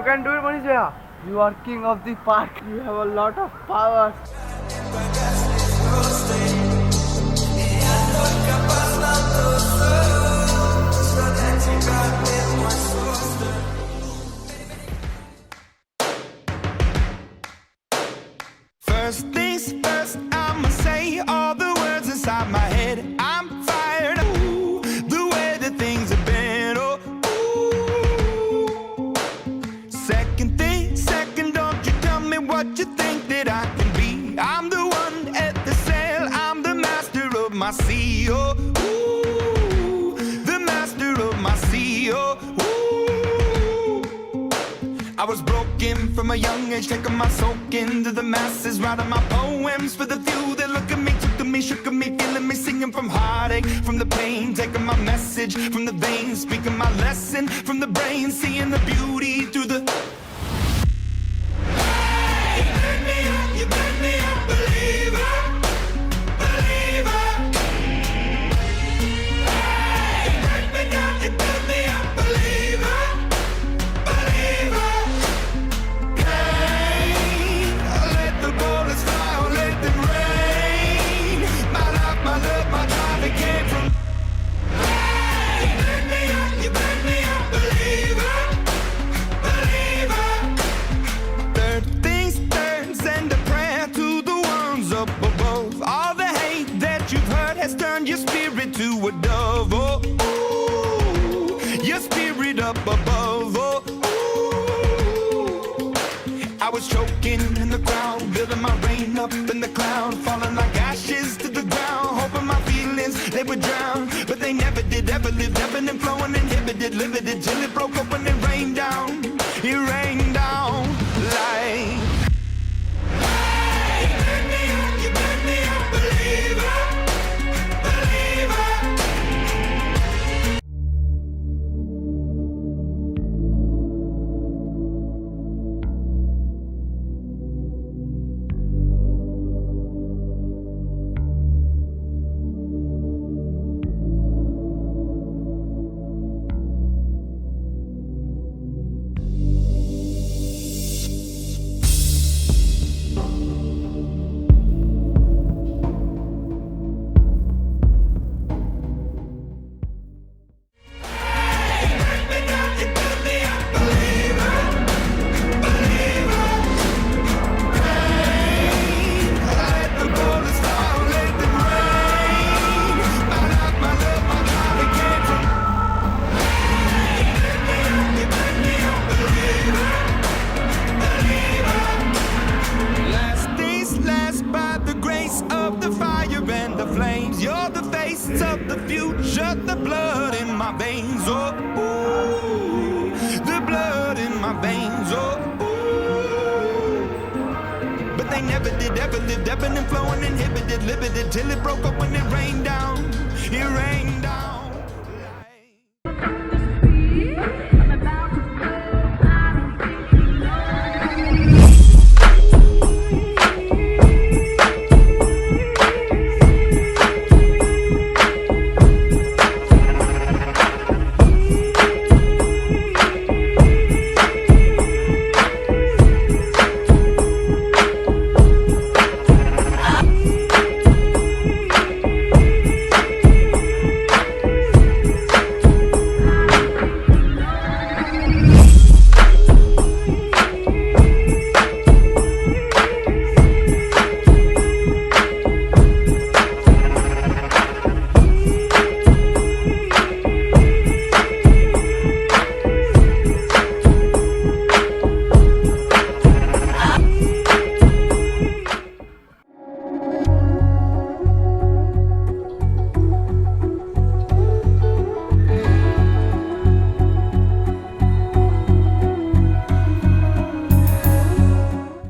You can do it, Manisha. You are king of the park. You have a lot of power. First things first, I'ma say all the words inside my head. I'm fired up, ooh, the way that things have been, oh, ooh. Second thing, second, don't you tell me what you think that I can be. I'm the one at the sail, I'm the master of my sea, oh, ooh, the master of my sea, oh, ooh. I was broken from a young age, taking my soak into the masses, writing my poems for the few that look at me, took to me, shook at me, feeling me, singing from heartache, from the pain, taking my message from the veins, speaking my lesson from the brain, seeing the beauty through the... Hey, you made me a believer, believer. Hey, you break me down, you build me a believer, believer. Has turned your spirit to a dove, oh, ooh, your spirit up above, oh, ooh. I was choking in the crowd, building my rain up in the cloud, falling like ashes to the ground, hoping my feelings, they would drown, but they never did, ever lived, ebbing and flowing, inhibited, limited, till it broke up and it rained down like... Hey, you made me a believer. You're the face of the future, the blood in my veins, oh, ooh, the blood in my veins, oh, ooh. But they never did, ever lived, ebbing and flowing, inhibited, limited, till it broke up when it rained down, it rained